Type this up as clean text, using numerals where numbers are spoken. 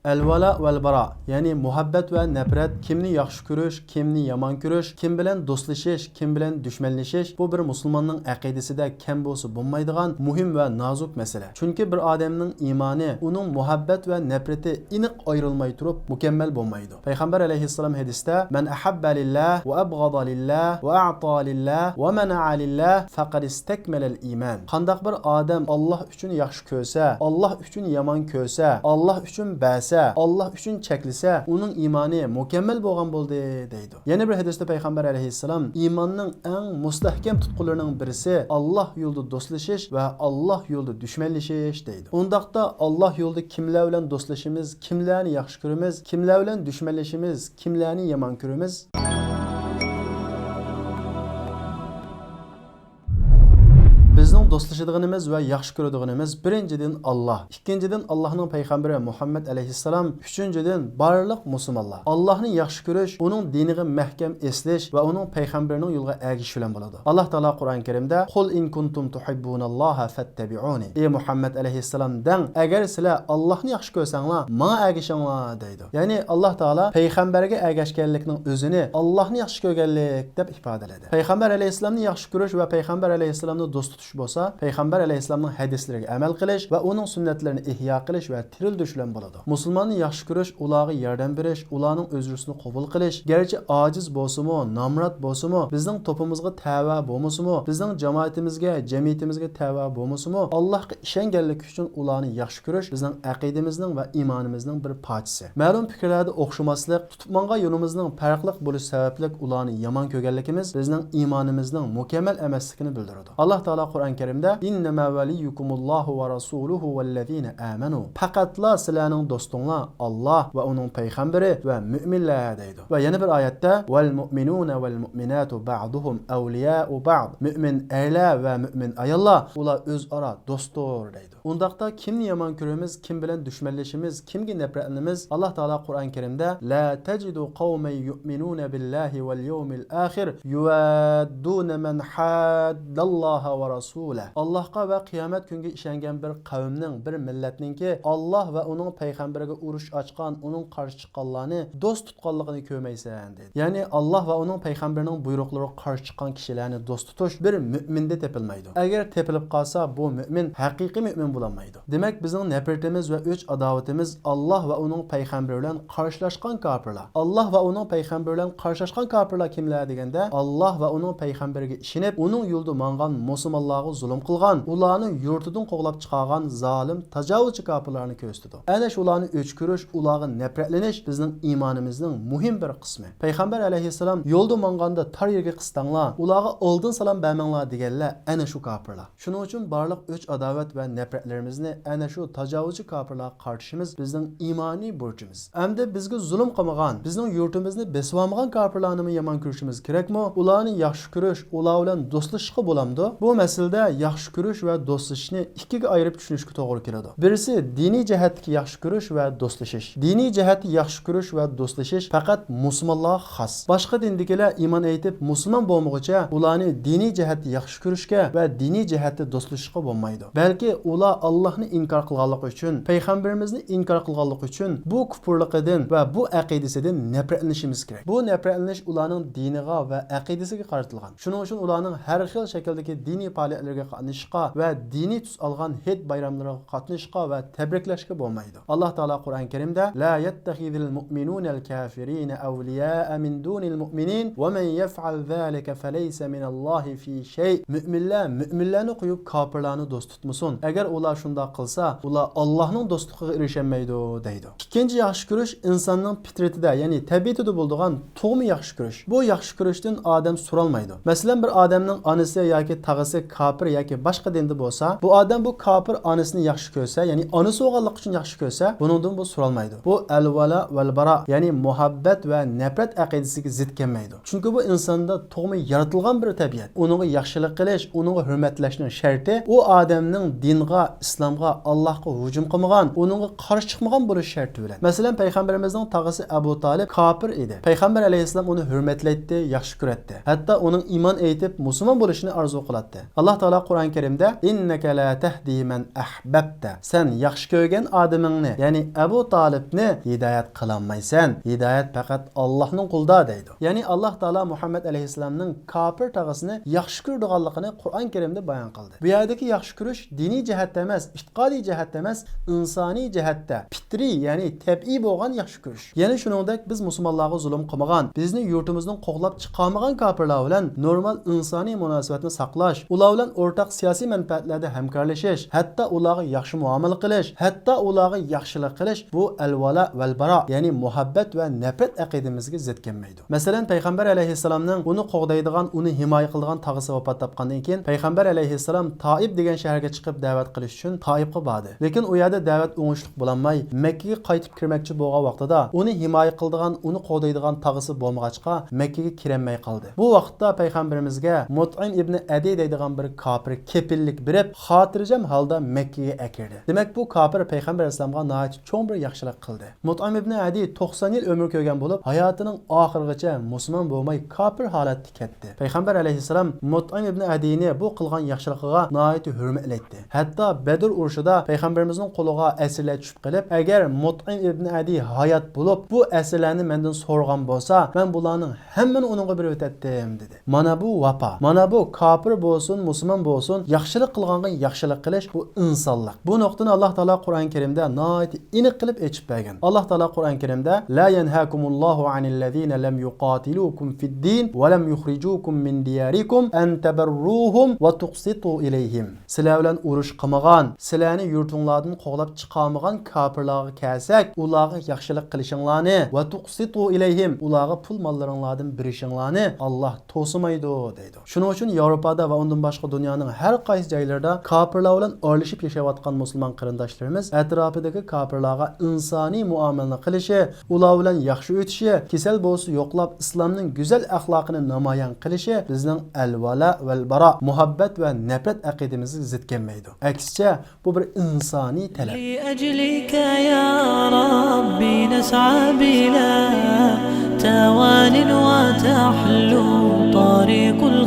El-vala vel-bara, ya'ni muhabbat va nafrat, kimni yaxshi ko'rish, kimni yomon ko'rish, kim bilan do'stlashish, kim bilan dushmanlashish, bu bir musulmonning aqidasida kam bo'lsa bo'lmaydigan muhim va nozuk masala. Chunki bir odamning iymoni, uning muhabbat va nafrati aniq ayrilmay turib mukammal bo'lmaydi. Payg'ambar alayhissalom hadisda: "Man ahabba lillah va abghada lillah va a'ta lillah va mana'a lillah faqad istakmala al-iman." Qandaq bir odam Alloh uchun yaxshi ko'rsa, Alloh uchun yomon ko'rsa, Alloh uchun ba'sa, Alloh uchun cheklisa, uning iymoni mukammal bo'lgan bo'ldi deydi. Yana bir hadisda Payg'ambar alayhissalom iymonning eng mustahkam tutqularining birisi Alloh yo'lida do'stlashish va Alloh yo'lida dushmanlashish deydi. Undaqda Alloh yo'lida kimlar bilan do'stlashimiz, kimlarni yaxshi ko'ramiz, kimlar bilan dushmanlashimiz, kimlarni yomon ko'ramiz? Bizning do'stlashadiganimiz va yaxshi ko'radiganimiz birinchidan Alloh, ikkinchidan Allohning payg'ambari Muhammad alayhissalom, uchinchidan barliq musulmonlar. Allohni yaxshi ko'rish, uning diniga mahkam eslash va uning payg'ambarining yo'liga ergashish bilan bo'ladi. Alloh taolo Qur'oni Karimda: "Qul in kuntum tuhibbunalloha fattabi'uni." Ey Muhammad alayhissalom deng, agar sizlar Allohni yaxshi ko'rsanglar, menga ergashinglar deydi. Ya'ni Alloh taolo payg'ambarga ergashganlikning o'zini Allohni yaxshi ko'rganlik deb ifodaladi. Payg'ambar alayhissalomni yaxshi ko'rish va payg'ambar alayhissalomni do'st tutish bo'lsa, payg'ambar alayhissalomning hadislariga amal qilish va uning sunnatlarini ihyo qilish va tirildish bilan bo'ladi. Musulmonni yaxshi ko'rish, ularga yordam berish, ularning o'zrisini qabul qilish, garchi ojiz bo'lsa-mu, nomrod bo'lsa-mu, bizning to'pimizga tava bo'lmasa-mu, bizning jamoatimizga, jamiyatimizga tava bo'lmasa-mu, Allohga ishonganlik uchun ularni yaxshi ko'rish bizning aqidamizning va iymonimizning bir parchasi. Ma'lum fikrlarda o'xshamaslik, tutib mangan yo'limizning farqli bo'lish sababli ularni yomon ko'rganligimiz bizning iymonimizning mukammal emasligini bildiradi. Alloh taolo Qur'on Karimda: "Innama valiyukumullohu va rasuluhu vallazina amanu." Faqatla sizlarning do'stinglar Alloh va uning payg'ambari va mu'minlar deydi. Va yana bir oyatda: "Val mu'minuna val mu'minatu ba'duhum awliya'u ba'd." Mu'min erlar va mu'min ayollar ular o'zaro do'stdir deydi. Undaqda kimni yomon ko'ramiz, kim bilan dushmanlashimiz, kimga nafratlanamiz? Alloh taolo Qur'on Karimda: "La tajidu qawman yu'minuna billahi wal yawmil akhir yuwadduna man haddalloha va rasulahu." Allohga va qiyomat kuniga ishongan bir qavmning, bir millatningki Alloh va uning payg'ambariga urush ochgan, uning qarshi chiqqanlarni do'st tutganligini ko'rmaysan dedi. Ya'ni Alloh va uning payg'ambarining buyruqlariga qarshi chiqqan kishilarni do'st tutish bir mu'minda tepilmaydi. Agar tepilib qolsa, bu mu'min haqiqiy mu'min bo'lolmaydi. Demak, bizning nafratimiz va o'ch adovatimiz Alloh va uning payg'ambari bilan qarshilashgan kofirlar. Alloh va uning payg'ambari bilan qarshilashgan kofirlar kimlar deganda, Alloh va uning payg'ambariga ishonib, uning yo'lida mangan musulmonlarga zulm qilgan, ularni yurtidan qo'g'lab chiqargan zolim, tajovuzchi kofirlarni ko'rsatdi. Ana shularni o'ch ko'rish, ularga nafratlanish bizning iymonimizning muhim bir qismi. Payg'ambar alayhissalom yo'lda manganda tar yerga qistanglar, ularga oldin salom bermanglar deganlar ana shu kofirlar. Shuning uchun barliq o'ch adovat va nafratlarimizni ana shu tajovuzchi kofirlarga qarshimiz bizning iymoniy burchimiz. Endi bizga zulm qilmagan, bizning yurtimizni besib olmagan kofirlarni yomon ko'rishimiz kerakmi? Ularni yaxshi ko'rish, ular bilan do'stlashishga bo'lamdi? Bu masalada yaxshi ko'rish va do'stlashishni ikkiga ayirib tushunishga to'g'ri keladi. Birisi diniy jihatdagi yaxshi ko'rish va do'stlashish. Diniy jihatda yaxshi ko'rish va do'stlashish faqat musulmonlarga xos. Boshqa dindagilar iymon aytib musulmon bo'lmaguncha ularni diniy jihatda yaxshi ko'rishga va diniy jihatda do'stlashishga bo'lmaydi. Balki ular Allohni inkor qilganligi uchun, payg'ambarimizni inkor qilganligi uchun bu kufrligidan va bu aqidasidan nafratlanishimiz kerak. Bu nafratlanish ularning diniga va aqidasiga qaratilgan. Shuning uchun ularning har xil shakldagi diniy faoliyatlarga qatnashishga va diniy tus olgan hid bayramlariga qatnashishga va tabriklashga bo'lmaydi. Alloh taolo Qur'on Karimda: "La yattakhidul mu'minunal kafirina awliya'a min dunil mu'minin va man yaf'al zalika falaysa minallohi fi shay." Mu'minlarni qo'yib kofirlarni do'st tutmasin. Agar ular shunday qilsa, ular Allohning do'stligiga erishamaydi deydi. Ikkinchi yaxshi ko'rish insonning fitratida, ya'ni tabiatida bo'lgan tug'mi yaxshi ko'rish. Bu yaxshi ko'rishdan odam so'ralmaydi. Masalan, bir odamning onasi yoki tag'isi kofir yoki boshqa dinda bo'lsa, bu odam bu kofir onasini yaxshi ko'rsa, ya'ni onasi o'g'anlik uchun yaxshi ko'rsa, buningdan bu so'ralmaydi. Bu al-vala val-bara, ya'ni muhabbat va nafrat aqidasiga zid kelmaydi. Chunki bu insonda tug'mi yaratilgan bir tabiat. Uningga yaxshilik qilish, uningga hurmatlashning sharti u odamning dinga, islomga, Allohga hujum qilmagan, uningga qarshi chiqmagan bo'lish sharti bilan. Masalan, payg'ambarimizning tag'isi Abu Talib kofir edi. Payg'ambar alayhissalom uni hurmatlaydi, yaxshi ko'radi. Hatto uning iymon aytib musulmon bo'lishini orzu qiladi. Alloh taolo Qur'on Kerimde inneke la tehdi men ahbabta. Sen yaxshi ko'rgan odamingni, ya'ni Abu Talibni hidayat qilolmaysan. Hidayat faqat Allohning qo'lida deydi. Ya'ni Alloh taolo Muhammad alayhissalomning kofir tog'asini yaxshi ko'rganligini Qur'on Karimda bayon qildi. Bu yerdagi yaxshi ko'rish diniy jihatda emas, e'tiqodiy jihatda emas, insoniy jihatda, fitriy, ya'ni tabiiy bo'lgan yaxshi ko'rish. Ya'ni shuningdek biz musulmonlarga zulm qilmagan, bizni yurtimizdan qo'g'lab chiqarmagan kofirlar bilan normal insoniy munosabatni saqlash, ular bilan o'rtaq siyosiy manfaatlarda hamkorlashish, hatto ularga yaxshi muomala qilish, hatto ularga yaxshilik qilish bu al-vala val bara, ya'ni muhabbat va nafrat aqidamizga zid kelmaydi. Masalan, payg'ambar alayhissalomning uni qo'g'daydigan, uni himoya qiladigan tog'asi vafot topgandan keyin payg'ambar alayhissalom Toib degan shaharga chiqib da'vat qilish uchun Toibga bordi. Lekin u yerda da'vat o'ngishli bo'lmay, Makkaga qaytib kirmoqchi bo'lgan vaqtida uni himoya qiladigan, uni qo'g'daydigan tog'asi bo'lmag'achqa Makkaga kirolmay qoldi. Bu vaqtda payg'ambarimizga Mut'im ibn Adi deydigan bir kofir kepillik berib, xotirjam holda Makkaga akirdi. Demak, bu kofir payg'ambar alayhisalomga nihoyat cho'ng bir yaxshilik qildi. Mut'im ibn Adi 90 yil umr ko'rgan bo'lib, hayotining oxirigacha musulmon bo'lmay kofir holatda ketdi. Payg'ambar alayhisalom Mut'im ibn Adini bu qilgan yaxshiligiga nihoyat hurmatlaydi. Hatto Badr urushida payg'ambarimizning qo'liga asirlar tushib qolib, agar Mut'im ibn Adi hayot bo'lib, bu asirlarni mendan so'rgan bo'lsa, men bularning hammani uningga berib o'tatdim dedi. Mana bu vafo. Mana bu kofir bo'lsin, musulmon bo'lsin, yaxshilik qilganga yaxshilik qilish bu insonlik. Bu nuqtani Alloh taolo Qur'on Karimda nihoyat aniq qilib aytib bergan. Alloh taolo Qur'on Karimda la yanhaakumullohu anillazina lam yuqatilukum fid-din va lam yukhrijukum min diyarikum an tabarruhum va tuqsitu ilayhim. Sizlar bilan urush qilmagan, sizlarni yurtinglardan qo'g'lab chiqarmagan kofirlarga kelsak, ularga yaxshilik qilishinglarni va tuqsitu ilayhim, ularga pul mollaringlardan berishinglarni Alloh to'simaydi deydi. Shuning uchun Yevropada va undan boshqa dunyoning har qaysi joylarida kofirlar bilan o'rlashib yashayotgan musulmon qarindoshlarimiz atrofidagi kofirlarga insoniy muomala qilishi, ular bilan yaxshi o'tishi, kasal bo'lsa yo'qlab islomning go'zal axloqini namoyon qilishi bizning al-vala val bara, muhabbat va nafrat aqidamizga zid kelmaydi. Aksicha bu bir insoniy talab. Li ajlika ya Rabbi nas'a bila tawanin wa tahlu tariqul